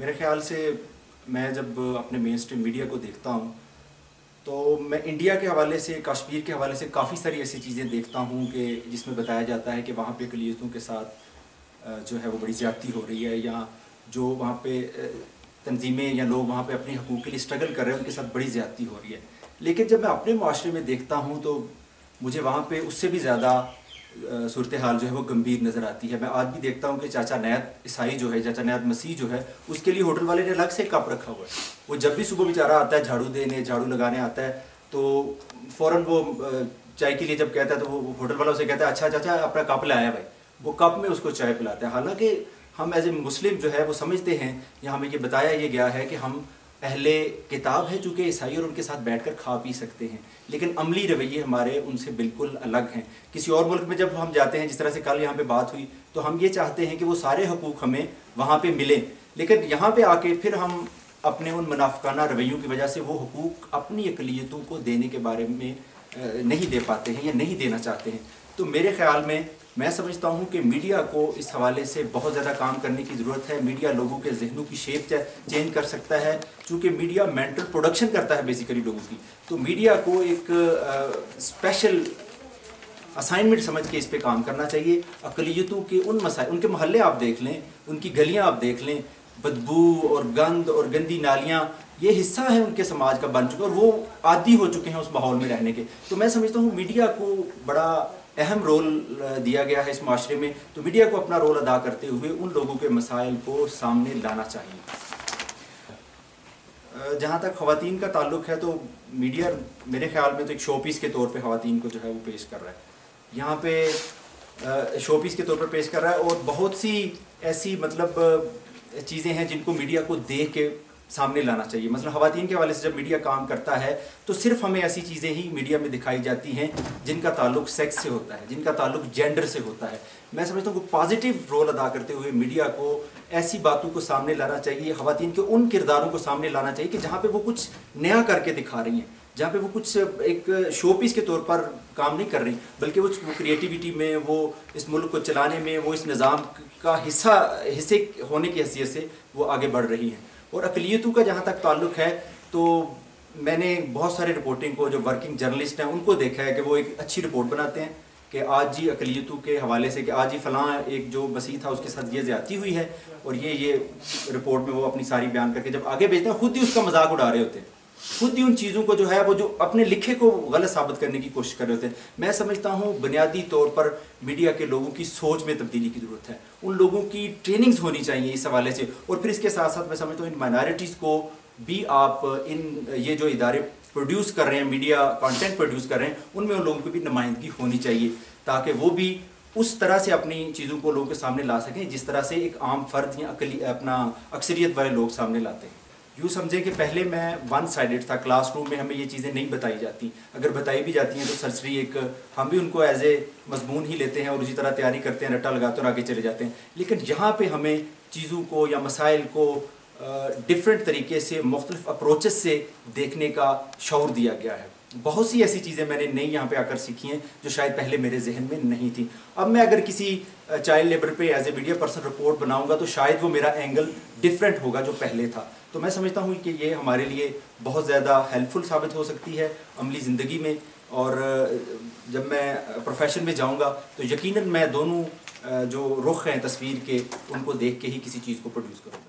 میرے خیال سے میں جب اپنے مین اسٹریم میڈیا کو دیکھتا ہوں تو میں انڈیا کے حوالے سے کشمیر کے حوالے سے کافی ساری ایسی چیزیں دیکھتا ہوں کہ جس میں بتایا جاتا ہے کہ وہاں پہ اقلیتوں کے ساتھ جو ہے وہ بڑی زیادتی ہو رہی ہے، یا جو وہاں پہ تنظیمیں یا لوگ وہاں پہ اپنے حقوق کے لیے اسٹرگل کر رہے ہیں ان کے ساتھ بڑی زیادتی ہو رہی ہے۔ لیکن جب میں اپنے معاشرے میں دیکھتا ہوں تو مجھے وہاں پہ اس سے بھی زیادہ صورتحال جو ہے وہ گمبھیر نظر آتی ہے۔ میں آج بھی دیکھتا ہوں کہ چاچا نیت عیسائی جو ہے، چاچا نیت مسیح جو ہے، اس کے لیے ہوٹل والے نے الگ سے کپ رکھا ہوا ہے۔ وہ جب بھی صبح بیچارہ آتا ہے جھاڑو لگانے آتا ہے تو فوراً وہ چائے کے لیے جب کہتا ہے تو وہ ہوٹل والا اسے کہتا ہے اچھا چاچا اپنا کپ لایا بھائی، وہ کپ میں اس کو چائے پلاتا ہے۔ حالانکہ ہم ایز اے مسلم جو ہے وہ سمجھتے ہیں یا ہمیں یہ بتایا یہ گیا ہے کہ ہم اہل کتاب ہے چونکہ عیسائی اور ان کے ساتھ بیٹھ کر کھا پی سکتے ہیں، لیکن عملی رویے ہمارے ان سے بالکل الگ ہیں۔ کسی اور ملک میں جب ہم جاتے ہیں، جس طرح سے کل یہاں پہ بات ہوئی، تو ہم یہ چاہتے ہیں کہ وہ سارے حقوق ہمیں وہاں پہ ملیں، لیکن یہاں پہ آ کے پھر ہم اپنے ان منافقانہ رویوں کی وجہ سے وہ حقوق اپنی اقلیتوں کو دینے کے بارے میں نہیں دے پاتے ہیں یا نہیں دینا چاہتے ہیں۔ تو میرے خیال میں سمجھتا ہوں کہ میڈیا کو اس حوالے سے بہت زیادہ کام کرنے کی ضرورت ہے۔ میڈیا لوگوں کے ذہنوں کی شیپ چینج کر سکتا ہے، چونکہ میڈیا مینٹل پروڈکشن کرتا ہے بیسیکلی لوگوں کی۔ تو میڈیا کو ایک اسپیشل اسائنمنٹ سمجھ کے اس پہ کام کرنا چاہیے۔ اقلیتوں کے ان مسائل، ان کے محلے آپ دیکھ لیں، ان کی گلیاں آپ دیکھ لیں، بدبو اور گند اور گندی نالیاں یہ حصہ ہیں ان کے سماج کا بن چکا، اور وہ عادی ہو چکے ہیں اس ماحول میں رہنے کے۔ تو میں سمجھتا ہوں میڈیا کو بڑا اہم رول دیا گیا ہے اس معاشرے میں، تو میڈیا کو اپنا رول ادا کرتے ہوئے ان لوگوں کے مسائل کو سامنے لانا چاہیے۔ جہاں تک خواتین کا تعلق ہے تو میڈیا میرے خیال میں تو ایک شو پیس کے طور پہ خواتین کو جو ہے وہ پیش کر رہا ہے، یہاں پہ شو پیس کے طور پر پیش کر رہا ہے، اور بہت سی ایسی چیزیں ہیں جن کو میڈیا کو دیکھ کے سامنے لانا چاہیے۔ مثلا خواتین کے حوالے سے جب میڈیا کام کرتا ہے تو صرف ہمیں ایسی چیزیں ہی میڈیا میں دکھائی جاتی ہیں جن کا تعلق سیکس سے ہوتا ہے، جن کا تعلق جینڈر سے ہوتا ہے۔ میں سمجھتا ہوں کہ پازیٹیو رول ادا کرتے ہوئے میڈیا کو ایسی باتوں کو سامنے لانا چاہیے، خواتین کے ان کرداروں کو سامنے لانا چاہیے کہ جہاں پہ وہ کچھ نیا کر کے دکھا رہی ہیں، جہاں پہ وہ کچھ ایک شو پیس کے طور پر کام نہیں کر رہی، بلکہ وہ کریٹیوٹی میں، وہ اس ملک کو چلانے میں، وہ اس نظام کا حصے ہونے کی حیثیت سے وہ آگے بڑھ رہی ہیں۔ اور اقلیتوں کا جہاں تک تعلق ہے تو میں نے بہت سارے رپورٹنگ کو، جو ورکنگ جرنلسٹ ہیں ان کو دیکھا ہے کہ وہ ایک اچھی رپورٹ بناتے ہیں کہ آج جی اقلیتوں کے حوالے سے کہ آج جی فلاں ایک جو مسیح تھا اس کے ساتھ یہ زیادتی ہوئی ہے، اور یہ رپورٹ میں وہ اپنی ساری بیان کر کے جب آگے بھیجتے ہیں خود ہی اس کا مذاق اڑا رہے ہوتے ہیں، خود ہی ان چیزوں کو جو ہے وہ جو اپنے لکھے کو غلط ثابت کرنے کی کوشش کر رہے ہوتے ہیں۔ میں سمجھتا ہوں بنیادی طور پر میڈیا کے لوگوں کی سوچ میں تبدیلی کی ضرورت ہے، ان لوگوں کی ٹریننگز ہونی چاہیے اس حوالے سے، اور پھر اس کے ساتھ ساتھ میں سمجھتا ہوں ان مائنارٹیز کو بھی آپ یہ جو ادارے پروڈیوس کر رہے ہیں، میڈیا کانٹینٹ پروڈیوس کر رہے ہیں، ان میں ان لوگوں کی بھی نمائندگی ہونی چاہیے تاکہ وہ بھی اس طرح سے اپنی چیزوں کو لوگوں کے سامنے لا سکیں جس طرح سے ایک عام فرد یا اپنا اکثریت والے لوگ سامنے لاتے ہیں۔ یوں سمجھیں کہ پہلے میں ون سائیڈڈ تھا، کلاس روم میں ہمیں یہ چیزیں نہیں بتائی جاتی، اگر بتائی بھی جاتی ہیں تو سرسری ایک ہم بھی ان کو ایز اے مضمون ہی لیتے ہیں اور اسی طرح تیاری کرتے ہیں، رٹا لگاتے ہیں اور آگے چلے جاتے ہیں۔ لیکن یہاں پہ ہمیں چیزوں کو یا مسائل کو ڈفرینٹ طریقے سے، مختلف اپروچز سے دیکھنے کا شعور دیا گیا ہے۔ بہت سی ایسی چیزیں میں نے نئی یہاں پہ آ کر سیکھی ہیں جو شاید پہلے میرے ذہن میں نہیں تھیں۔ اب میں اگر کسی چائلڈ لیبر پہ as a media person report بناؤں گا تو شاید وہ میرا اینگل ڈفرینٹ ہوگا جو پہلے تھا۔ تو میں سمجھتا ہوں کہ یہ ہمارے لیے بہت زیادہ ہیلپ فل ثابت ہو سکتی ہے عملی زندگی میں، اور جب میں پروفیشن میں جاؤں گا تو یقیناً میں دونوں جو رخ ہیں تصویر کے ان کو دیکھ کے ہی کسی چیز کو پروڈیوس کروں گا۔